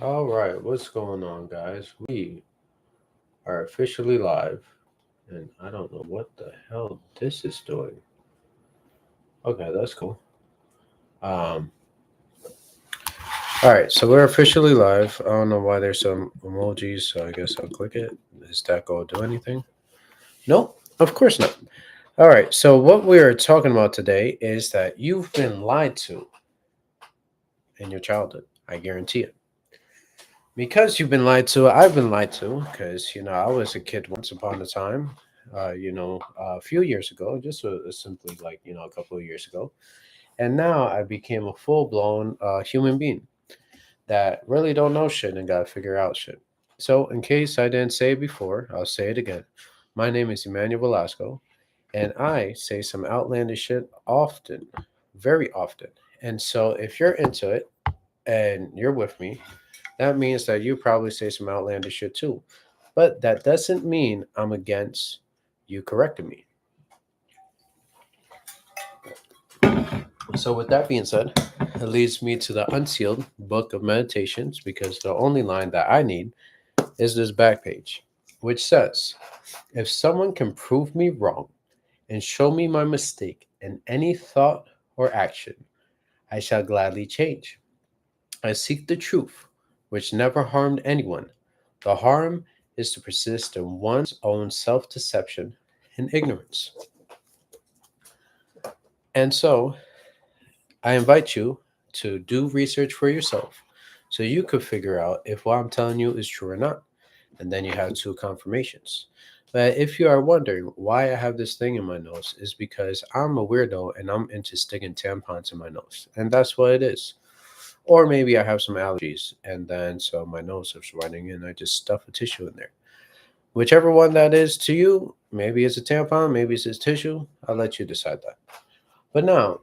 All right, what's going on, guys? We are officially live, and I don't know what the hell this is doing. Okay, that's cool. Um, all right, so we're officially live. I don't know why there's some emojis, so I guess I'll click it. Is that going to do anything? Nope, of course not. All right, so what we are talking about today is that you've been lied to in your childhood. I guarantee it. Because you've been lied to, I've been lied to. Because I was a kid once upon a time. A few years ago, just simply like a couple of years ago, and now I became a full blown human being that really don't know shit and got to figure out shit. So, in case I didn't say it before, I'll say it again. My name is Emmanuel Velasco, and I say some outlandish shit often, very often. And so, if you're into it and you're with me, that means that you probably say some outlandish shit too. But that doesn't mean I'm against you correcting me. So, with that being said, it leads me to the unsealed book of meditations because the only line that I need is this back page, which says, if someone can prove me wrong and show me my mistake in any thought or action, I shall gladly change. I seek the truth, which never harmed anyone. The harm is to persist in one's own self deception and ignorance. And so, I invite you to do research for yourself so you could figure out if what I'm telling you is true or not. And then you have two confirmations. But if you are wondering why I have this thing in my nose, is because I'm a weirdo and I'm into sticking tampons in my nose. And that's what it is. Or maybe I have some allergies and then so my nose is running and I just stuff a tissue in there. Whichever one that is to you, maybe it's a tampon, maybe it's a tissue, I'll let you decide that. But now,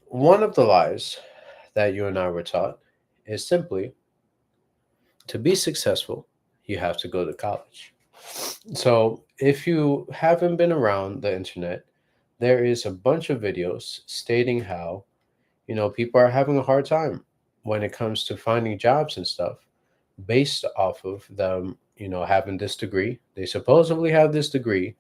one of the lies that you and I were taught is simply to be successful, you have to go to college. So, if you haven't been around the internet, there is a bunch of videos stating how, people are having a hard time when it comes to finding jobs and stuff based off of them, having this degree. They supposedly have this degree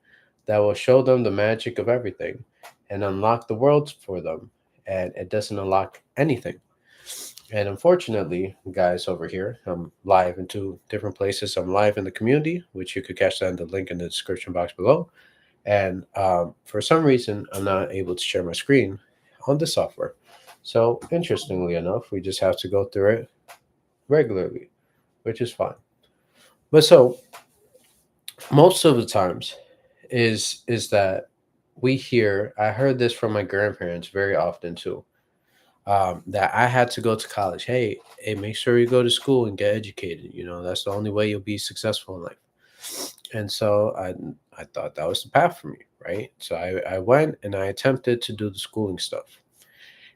that will show them the magic of everything and unlock the world for them. And it doesn't unlock anything. And unfortunately, guys, over here, I'm live in two different places. I'm live in the community, which you could catch that in the link in the description box below. And for some reason, I'm not able to share my screen on the software. So, interestingly enough, we just have to go through it regularly, which is fine. But so, most of the times, is that we hear. I heard this from my grandparents very often too. That I had to go to college. Hey, make sure you go to school and get educated. That's the only way you'll be successful in life. And so I thought that was the path for me, right? So I went and I attempted to do the schooling stuff.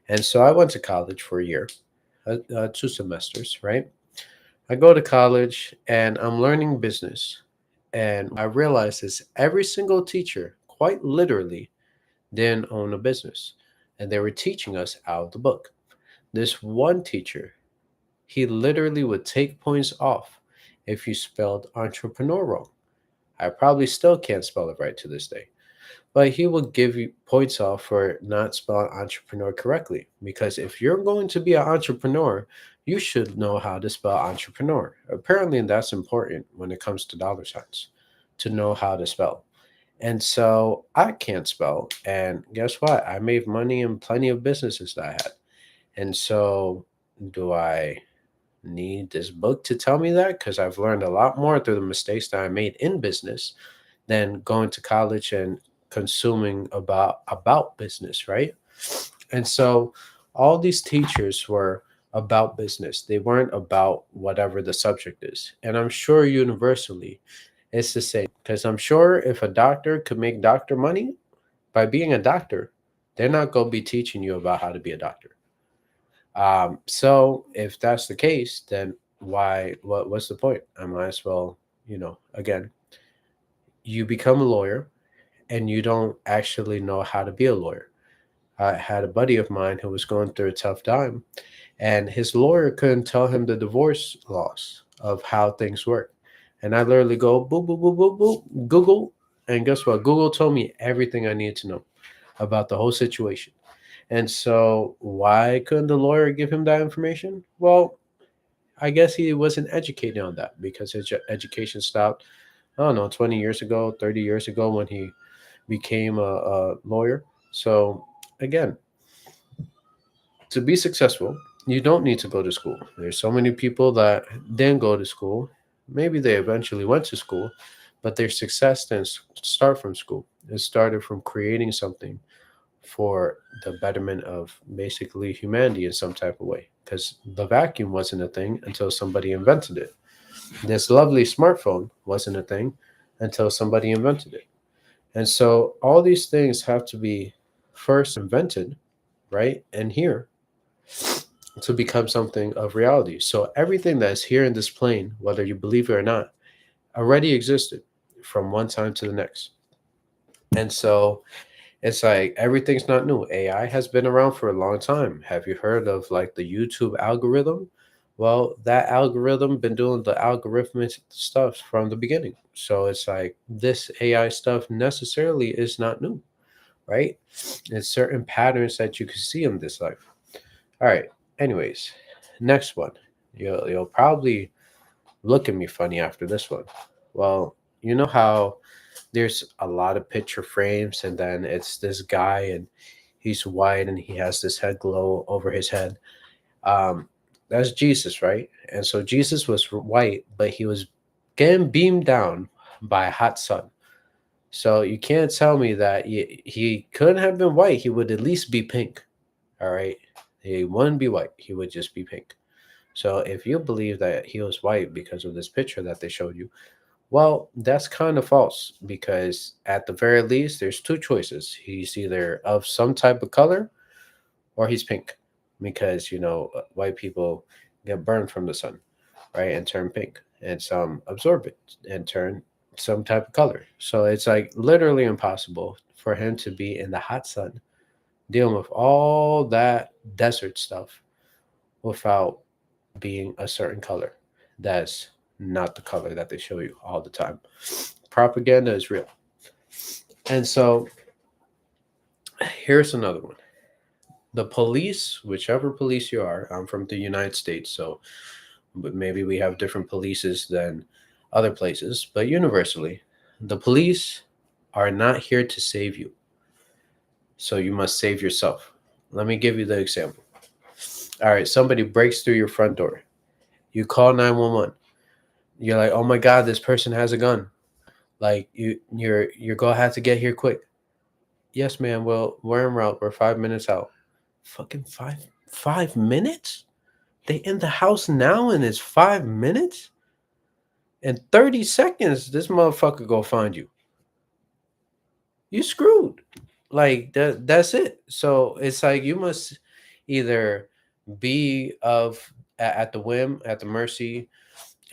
And so I went to college for a year, 2 semesters, right? I go to college and I'm learning business. And I realized is every single teacher, quite literally, didn't own a business. And they were teaching us out of the book. This one teacher, he literally would take points off if you spelled entrepreneur wrong. I probably still can't spell it right to this day. But he will give you points off for not spelling entrepreneur correctly. Because if you're going to be an entrepreneur, you should know how to spell entrepreneur. Apparently, that's important when it comes to dollar signs, to know how to spell. And so I can't spell. And guess what? I made money in plenty of businesses that I had. And so, do I need this book to tell me that? Because I've learned a lot more through the mistakes that I made in business than going to college and consuming about business, right? And so, all these teachers were about business. They weren't about whatever the subject is. And I'm sure universally it's the same. Because I'm sure if a doctor could make doctor money by being a doctor, they're not going to be teaching you about how to be a doctor. So if that's the case, then what's the point? I might as well, again, you become a lawyer and you don't actually know how to be a lawyer. I had a buddy of mine who was going through a tough time, and his lawyer couldn't tell him the divorce laws of how things work. And I literally go boop boop boop boop boop Google, and guess what? Google told me everything I needed to know about the whole situation. And so, why couldn't the lawyer give him that information? Well, I guess he wasn't educated on that because his education stopped, I don't know, 20 years ago, 30 years ago when he became a lawyer. So, again, to be successful, you don't need to go to school. There's so many people that didn't go to school. Maybe they eventually went to school, but their success didn't start from school. It started from creating something for the betterment of basically humanity in some type of way. Because the vacuum wasn't a thing until somebody invented it. This lovely smartphone wasn't a thing until somebody invented it. And so all these things have to be first invented, right? And here to become something of reality. So everything that's here in this plane, whether you believe it or not, already existed from one time to the next. And so it's like everything's not new. AI has been around for a long time. Have you heard of like the YouTube algorithm? Well, that algorithm been doing the algorithmic stuff from the beginning. So it's like this AI stuff necessarily is not new, right? It's certain patterns that you can see in this life. All right. Anyways, next one. You'll probably look at me funny after this one. Well, you know how there's a lot of picture frames, and then it's this guy, and he's white, and he has this head glow over his head. Um, that's Jesus, right? And so Jesus was white, but he was getting beamed down by a hot sun. So you can't tell me that he couldn't have been white. He would at least be pink. All right. He wouldn't be white. He would just be pink. So if you believe that he was white because of this picture that they showed you, well, that's kind of false because at the very least, there's two choices. He's either of some type of color or he's pink because, white people get burned from the sun, right? And turn pink, and some absorb it and turn some type of color. So it's like literally impossible for him to be in the hot sun dealing with all that desert stuff without being a certain color. That's not the color that they show you all the time. Propaganda is real. And so here's another one. The police, whichever police you are, I'm from the United States, so but maybe we have different polices than other places, but universally, the police are not here to save you. So you must save yourself. Let me give you the example. All right, somebody breaks through your front door. You call 911. You're like, "Oh my god, this person has a gun." Like you're gonna have to get here quick. Yes, ma'am. Well, we're en route. We're 5 minutes out. Fucking 5 minutes? They in the house now and it's 5 minutes? In 30 seconds, this motherfucker go find you. You screwed. Like that's it. So it's like you must either be at the whim, at the mercy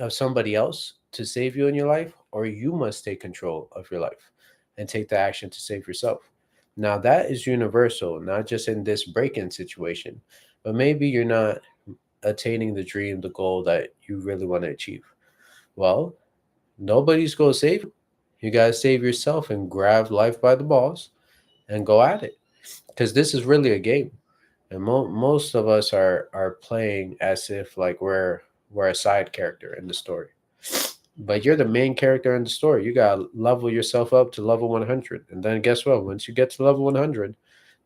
of somebody else to save you in your life, or you must take control of your life and take the action to save yourself. Now, that is universal, not just in this break in situation, but maybe you're not attaining the dream, the goal that you really want to achieve. Well, nobody's going to save you. You got to save yourself and grab life by the balls and go at it because this is really a game. And most of us are playing as if like we're a side character in the story. But you're the main character in the story. You gotta level yourself up to level 100, and then guess what? Once you get to level 100,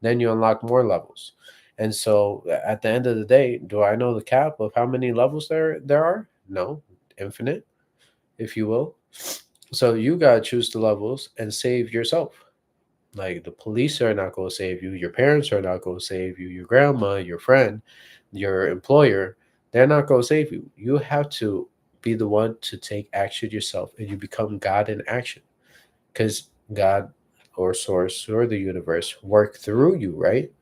then you unlock more levels. And so, at the end of the day, do I know the cap of how many levels there are? No, infinite, if you will. So you gotta choose the levels and save yourself. Like the police are not going to save you. Your parents are not going to save you. Your grandma, your friend, your employer, they're not going to save you. You have to be the one to take action yourself and you become God in action because God or source or the universe work through you, right?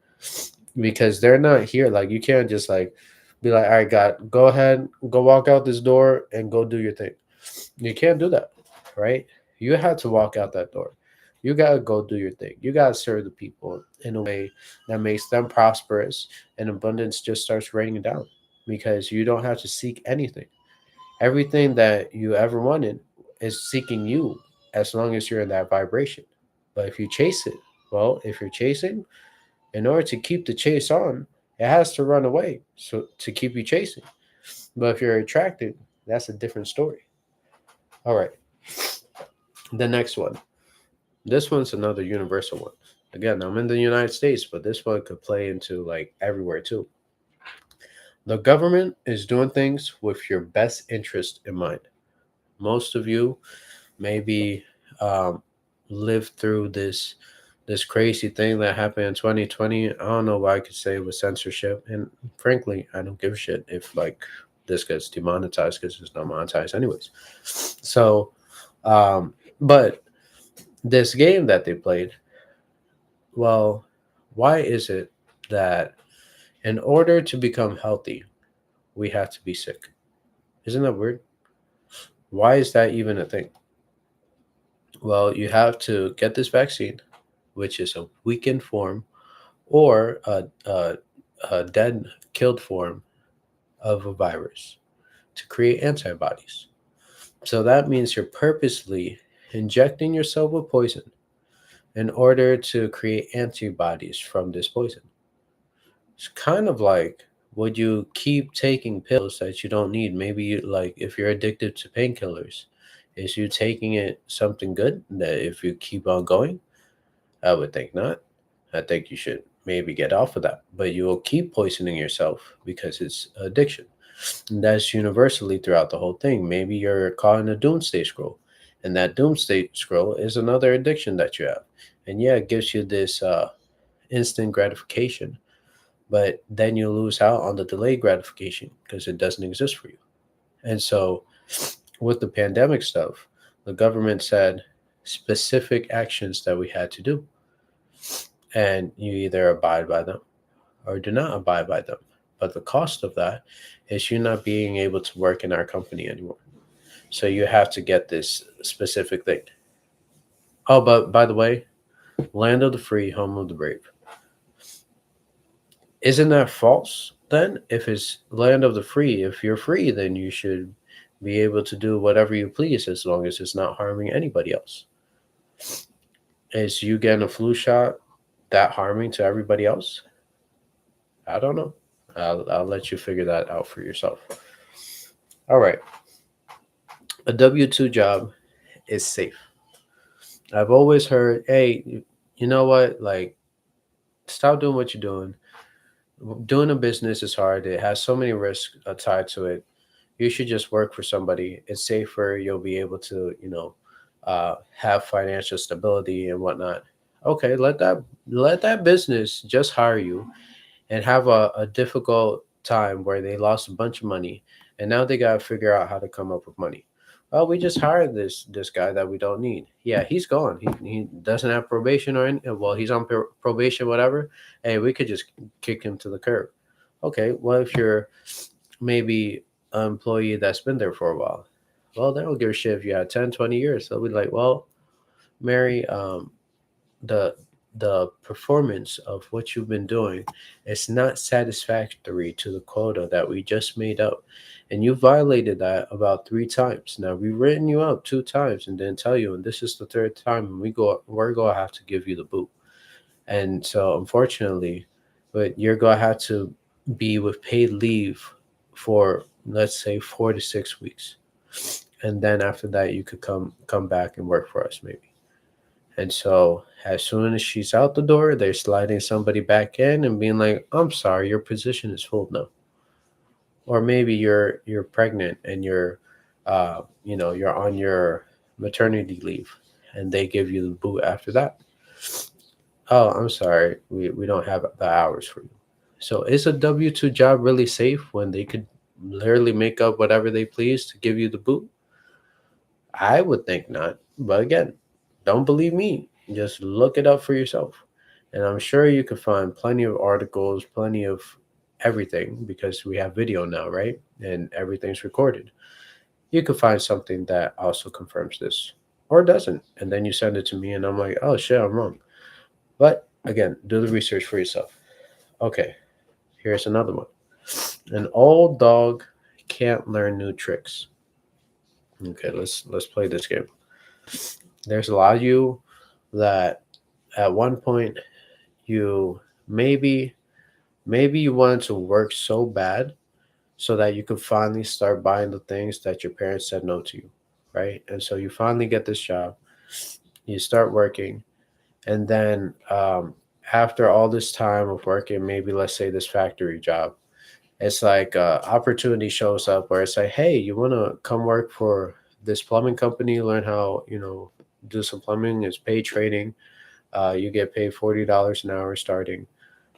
Because they're not here. Like you can't just like be like, all right, God, go ahead, go walk out this door and go do your thing. You can't do that, right? You have to walk out that door. You gotta go do your thing. You gotta serve the people in a way that makes them prosperous, and abundance just starts raining down because you don't have to seek anything. Everything that you ever wanted is seeking you as long as you're in that vibration. But if you chase it, well, if you're chasing, in order to keep the chase on, it has to run away so to keep you chasing. But if you're attracted, that's a different story. All right, the next one. This one's another universal one. Again, I'm in the United States, but this one could play into like everywhere too. The government is doing things with your best interest in mind. Most of you maybe um, lived through this crazy thing that happened in 2020. I don't know why I could say it was censorship, and frankly, I don't give a shit if like this gets demonetized because it's not monetized anyways. So, but this game that they played, well, why is it that in order to become healthy, we have to be sick? Isn't that weird? Why is that even a thing? Well, you have to get this vaccine, which is a weakened form or a dead, killed form of a virus to create antibodies. So that means you're purposely injecting yourself with poison in order to create antibodies from this poison. It's kind of like, would you keep taking pills that you don't need? Maybe you like if you're addicted to painkillers, is you taking it something good that if you keep on going? I would think not. I think you should maybe get off of that, but you will keep poisoning yourself because it's addiction. And that's universally throughout the whole thing. Maybe you're caught in a doomsday scroll, and that doomsday scroll is another addiction that you have. And yeah, it gives you this instant gratification, but then you lose out on the delayed gratification because it doesn't exist for you. And so, with the pandemic stuff, the government said specific actions that we had to do, and you either abide by them or do not abide by them. But the cost of that is you not being able to work in our company anymore. So you have to get this specific thing. Oh, but by the way, land of the free, home of the brave. Isn't that false then? If it's land of the free, if you're free, then you should be able to do whatever you please as long as it's not harming anybody else. Is you getting a flu shot that harming to everybody else? I don't know. I'll let you figure that out for yourself. All right. A W 2 job is safe. I've always heard, hey, you know what? Like, stop doing what you're doing. Doing a business is hard. It has so many risks tied to it. You should just work for somebody. It's safer. You'll be able to, have financial stability and whatnot. Okay, let that business just hire you and have a difficult time where they lost a bunch of money and now they got to figure out how to come up with money. Well, we just hired this guy that we don't need. Yeah, he's gone. He doesn't have probation or any, well, he's on probation, whatever. Hey, we could just kick him to the curb. Okay, what if you're maybe an employee that's been there for a while? Well, they don't give a shit if you had 10, 20 years. They'll be like, well, Mary, the the performance of what you've been doing is not satisfactory to the quota that we just made up, and you violated that about 3 times. Now we've written you up 2 times and didn't tell you, and this is the third time, and we're gonna have to give you the boot. And so unfortunately, but you're gonna have to be with paid leave for, let's say, 4 to 6 weeks, and then after that you could come back and work for us maybe. And so as soon as she's out the door, they're sliding somebody back in and being like, "I'm sorry, your position is full now." Or maybe you're pregnant and you're on your maternity leave and they give you the boot after that. Oh, I'm sorry, we don't have the hours for you. So is a W-2 job really safe when they could literally make up whatever they please to give you the boot? I would think not. But again, don't believe me. Just look it up for yourself. And I'm sure you could find plenty of articles, plenty of everything because we have video now, right? And everything's recorded. You could find something that also confirms this. or doesn't. And then you send it to me, and I'm like, oh shit, I'm wrong. But again, do the research for yourself. Okay, here's another one. An old dog can't learn new tricks. Okay, let's play this game. There's a lot of you that at one point you maybe maybe you wanted to work so bad so that you could finally start buying the things that your parents said no to you, right? And so you finally get this job, you start working, and then after all this time of working, maybe let's say this factory job, it's like opportunity shows up where it's like, hey, you want to come work for this plumbing company, learn how do some plumbing. It's paid training. You get paid $40 an hour starting.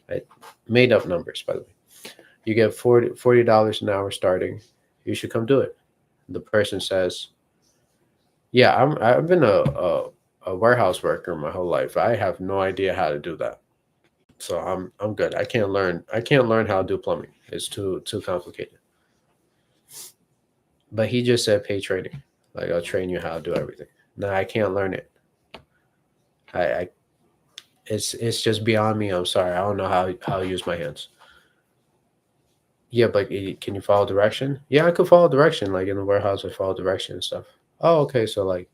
Right? Made up numbers, by the way. You get $40 an hour starting. You should come do it. The person says, yeah, I've been a warehouse worker my whole life. I have no idea how to do that. So I'm good. I can't learn how to do plumbing. It's too complicated. But he just said pay training. Like, I'll train you how to do everything. No, I can't learn it. I it's just beyond me. I'm sorry. I don't know how to use my hands. Yeah, but can you follow direction? Yeah, I could follow direction. Like in the warehouse, I follow direction and stuff. Oh, okay. So like,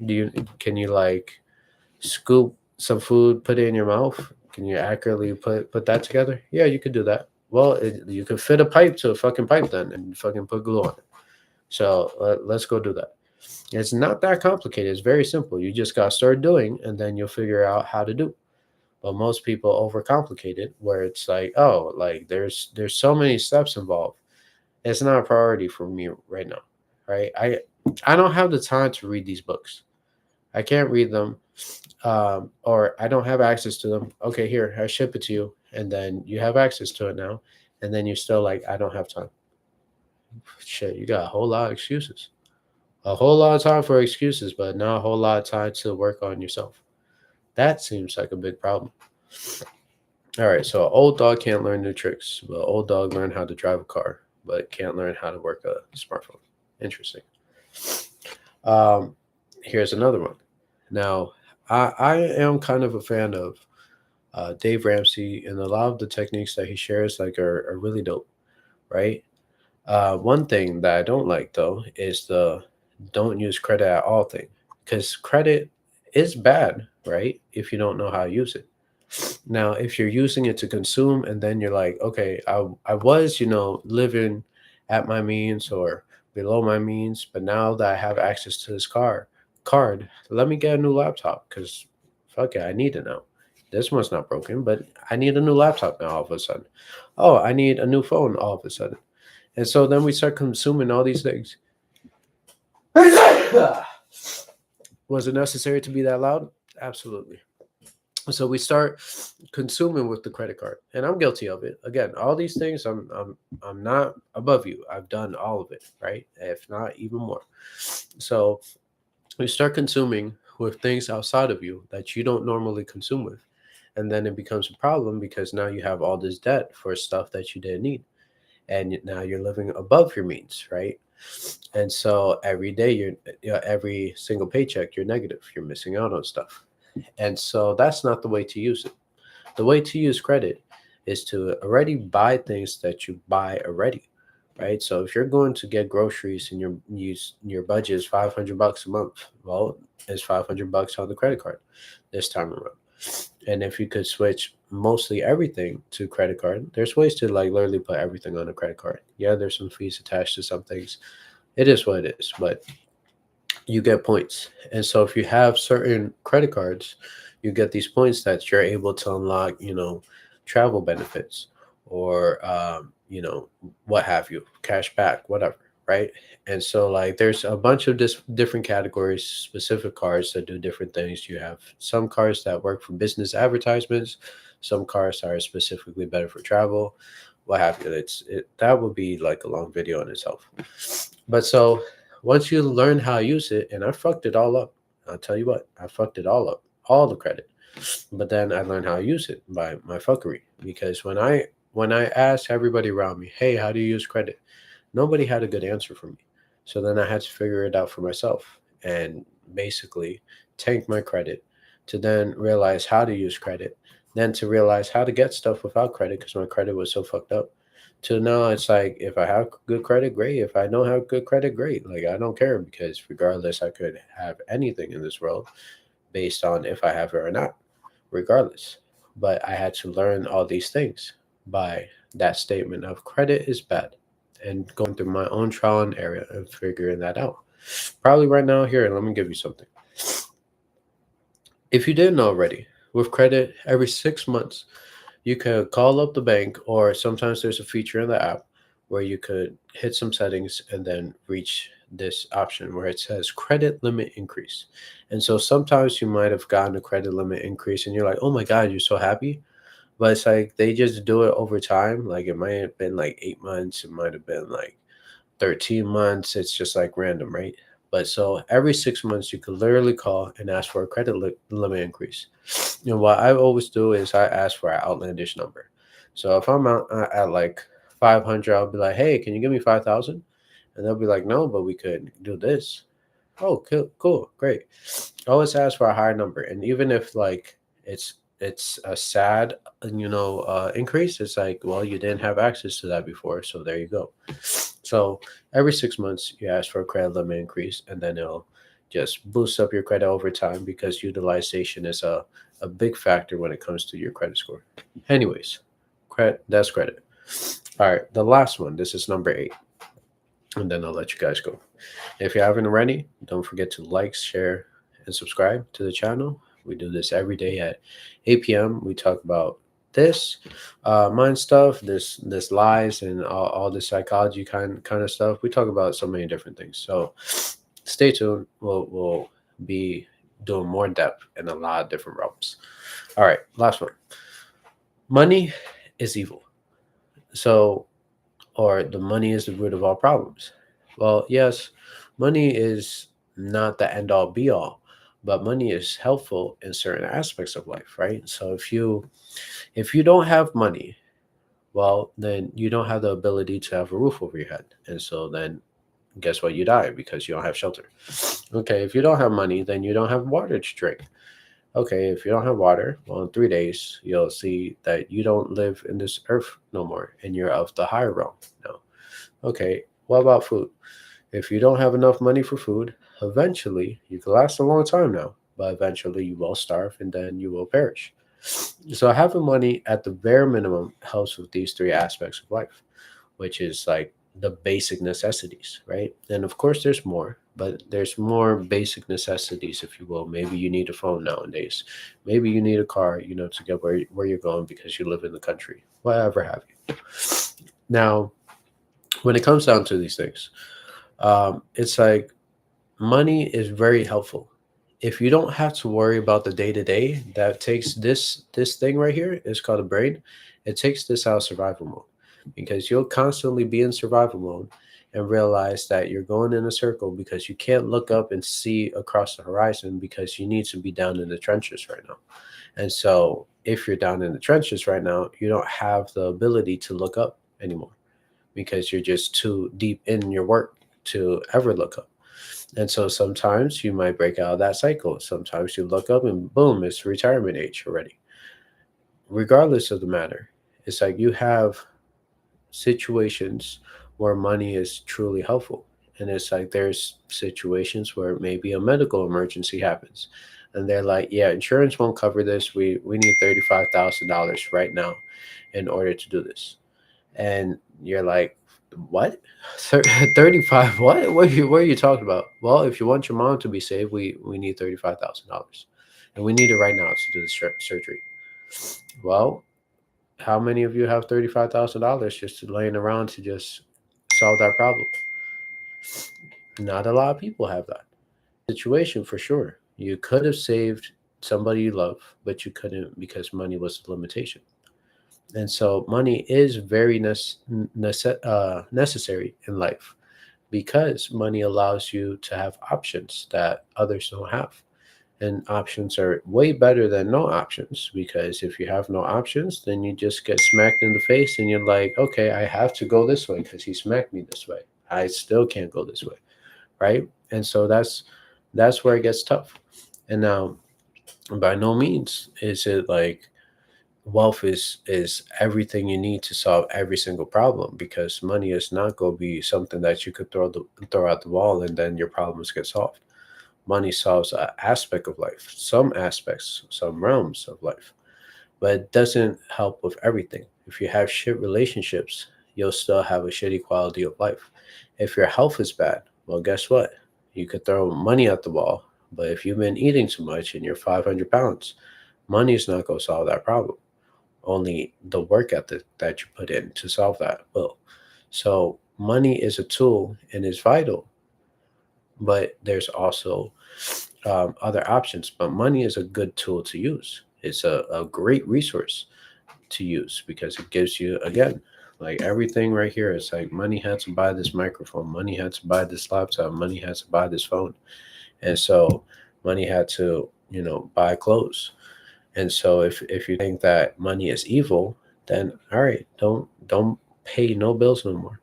do you can you like scoop some food, put it in your mouth? Can you accurately put that together? Yeah, you could do that. Well, you could fit a pipe to a fucking pipe then, and fucking put glue on it. So let's go do that. It's not that complicated. It's very simple. You just got to start doing, and then you'll figure out how to do. But most people overcomplicate it, where it's like, oh, like there's so many steps involved. It's not a priority for me right now, right? I don't have the time to read these books. I can't read them, or I don't have access to them. Okay, here I ship it to you, and then you have access to it now, and then you're still like, I don't have time. Shit, you got a whole lot of excuses. A whole lot of time for excuses, but not a whole lot of time to work on yourself. That seems like a big problem. All right, so old dog can't learn new tricks. Well, old dog learned how to drive a car, but can't learn how to work a smartphone. Interesting. Um, Here's another one. Now, I am kind of a fan of Dave Ramsey, and a lot of the techniques that he shares are really dope, right? One thing that I don't like though is the don't use credit at all thing, because credit is bad, right? If you don't know how to use it. Now, if you're using it to consume and then you're like, okay, I was, living at my means or below my means, but now that I have access to this card, let me get a new laptop because fuck it, I need it now. This one's not broken, but I need a new laptop now all of a sudden. Oh, I need a new phone all of a sudden. And so then we start consuming all these things. Was it necessary to be that loud? Absolutely. So we start consuming with the credit card, and I'm guilty of it. Again, all these things, I'm not above you. I've done all of it, right? If not even more. So we start consuming with things outside of you that you don't normally consume with, and then it becomes a problem because now you have all this debt for stuff that you didn't need, and now you're living above your means, right? And so every day every single paycheck you're negative, you're missing out on stuff. And so that's not the way to use it. The way to use credit is to already buy things that you buy already, right? So if you're going to get groceries and your budget is $500 a month, well, it's $500 on the credit card this time around. And if you could switch mostly everything to credit card, there's ways to like literally put everything on a credit card. Yeah, there's some fees attached to some things. It is what it is, but you get points. And so if you have certain credit cards, you get these points that you're able to unlock, travel benefits or, what have you, cash back, whatever, right? And so, like, there's a bunch of different categories, specific cards that do different things. You have some cards that work for business advertisements, some cards are specifically better for travel, what have you. That would be like a long video in itself. But so once you learn how to use it, and I fucked it all up. I'll tell you what, I fucked it all up, all the credit. But then I learned how to use it by my fuckery. Because when I asked everybody around me, hey, how do you use credit? Nobody had a good answer for me. So then I had to figure it out for myself. and basically tank my credit, to then realize how to use credit, then to realize how to get stuff without credit because my credit was so fucked up. To now, it's like if I have good credit, great. If I don't have good credit, great. Like I don't care because regardless, I could have anything in this world based on if I have it or not, regardless. But I had to learn all these things by that statement of credit is bad and going through my own trial and error and figuring that out. Probably right now, here, let me give you something. If you didn't already, with credit, every 6 months, you could call up the bank, or sometimes there's a feature in the app where you could hit some settings and then reach this option where it says credit limit increase. And so sometimes you might have gotten a credit limit increase and you're like, oh my God, you're so happy. But it's like they just do it over time. Like it might have been like 8 months, it might have been like 13 months. It's just like random, right? But so every 6 months, you could literally call and ask for a credit limit increase. What I always do is I ask for an outlandish number. So if I'm out at like 500, I'll be like, hey, can you give me 5,000? And they'll be like, no, but we could do this. Oh, cool, cool, great. Always ask for a higher number, and even if like it's a sad, increase, it's like, well, you didn't have access to that before, so there you go. So every 6 months, you ask for a credit limit increase, and then it'll just boost up your credit over time because utilization is a big factor when it comes to your credit score. Anyways, credit, that's credit. All right, the last one. This is number 8, and then I'll let you guys go. If you haven't already, don't forget to like, share, and subscribe to the channel. We do this every day at 8 p.m. We talk about this mind stuff, this lies, and all the psychology kind of stuff. We talk about so many different things. So stay tuned. We'll be doing more depth in a lot of different realms. All right, last one. Money is evil. So, or the money is the root of all problems. Well, yes, money is not the end all be all, but money is helpful in certain aspects of life, right? So if you don't have money, well, then you don't have the ability to have a roof over your head. And so then guess what? You die because you don't have shelter. Okay, if you don't have money, then you don't have water to drink. Okay, if you don't have water, well, in 3 days, you'll see that you don't live in this earth no more and you're of the higher realm now. Okay, what about food? If you don't have enough money for food, eventually you can last a long time now, but eventually you will starve and then you will perish. So having money at the bare minimum helps with these three aspects of life, which is like the basic necessities, right? And of course, there's more, but there's more basic necessities, if you will. Maybe you need a phone nowadays. Maybe you need a car, to get where you're going because you live in the country, whatever have you. Now, when it comes down to these things, it's like money is very helpful. If you don't have to worry about the day to day, that takes this thing right here, is called a brain. It takes this out of survival mode because you'll constantly be in survival mode and realize that you're going in a circle because you can't look up and see across the horizon because you need to be down in the trenches right now. And so if you're down in the trenches right now, you don't have the ability to look up anymore because you're just too deep in your work to ever look up. And so sometimes you might break out of that cycle. Sometimes you look up and boom, it's retirement age already. Regardless of the matter, it's like you have situations where money is truly helpful. And it's like there's situations where maybe a medical emergency happens. And they're like, yeah, insurance won't cover this. We need $35,000 right now in order to do this. And you're like, what? 35? What are you talking about? Well, if you want your mom to be saved, we need $35,000, and we need it right now to do the surgery. Well, how many of you have $35,000 just laying around to just solve that problem? Not a lot of people have that situation for sure. You could have saved somebody you love, but you couldn't because money was the limitation. And so money is very necessary in life because money allows you to have options that others don't have. And options are way better than no options because if you have no options, then you just get smacked in the face and you're like, okay, I have to go this way because he smacked me this way. I still can't go this way. Right. And so That's where it gets tough. And now, by no means is it like wealth is everything you need to solve every single problem, because money is not going to be something that you could throw out the wall and then your problems get solved. Money solves an aspect of life, some aspects, some realms of life, but it doesn't help with everything. If you have shit relationships, you'll still have a shitty quality of life. If your health is bad, well, guess what? You could throw money at the wall, but if you've been eating too much and you're 500 pounds, money is not going to solve that problem. Only the work ethic that you put in to solve that will. So, money is a tool and is vital, but there's also other options. But money is a good tool to use. It's a great resource to use because it gives you, again, like everything right here. It's like money had to buy this microphone, money had to buy this laptop, money had to buy this phone. And so money had to, buy clothes. And so if you think that money is evil, then all right, don't pay no bills no more.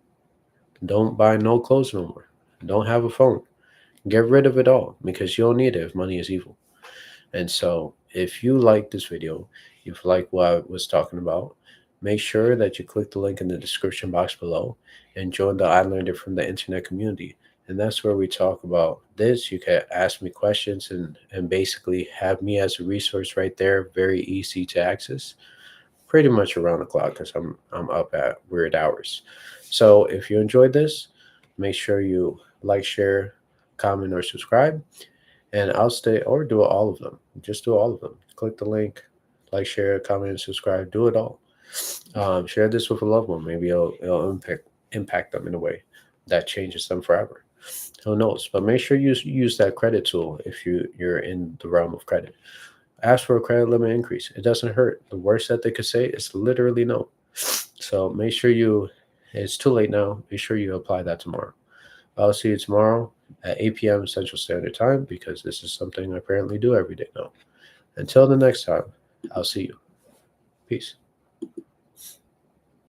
Don't buy no clothes no more. Don't have a phone. Get rid of it all because you don't need it if money is evil. And so, if you like this video, if you like what I was talking about, make sure that you click the link in the description box below and join the I Learned It from the Internet community. And that's where we talk about this. You can ask me questions and basically have me as a resource right there, very easy to access, pretty much around the clock because I'm up at weird hours. So if you enjoyed this, make sure you like, share, comment, or subscribe, and I'll stay or do all of them. Just do all of them. Click the link, like, share, comment, and subscribe. Do it all. Share this with a loved one. Maybe it'll impact them in a way that changes them forever. Who knows? But make sure you use that credit tool if you're in the realm of credit. Ask for a credit limit increase. It doesn't hurt. The worst that they could say is literally no. So make sure you. It's too late now. Make sure you apply that tomorrow. I'll see you tomorrow at 8 p.m. Central Standard Time because this is something I apparently do every day now. Until the next time, I'll see you. Peace.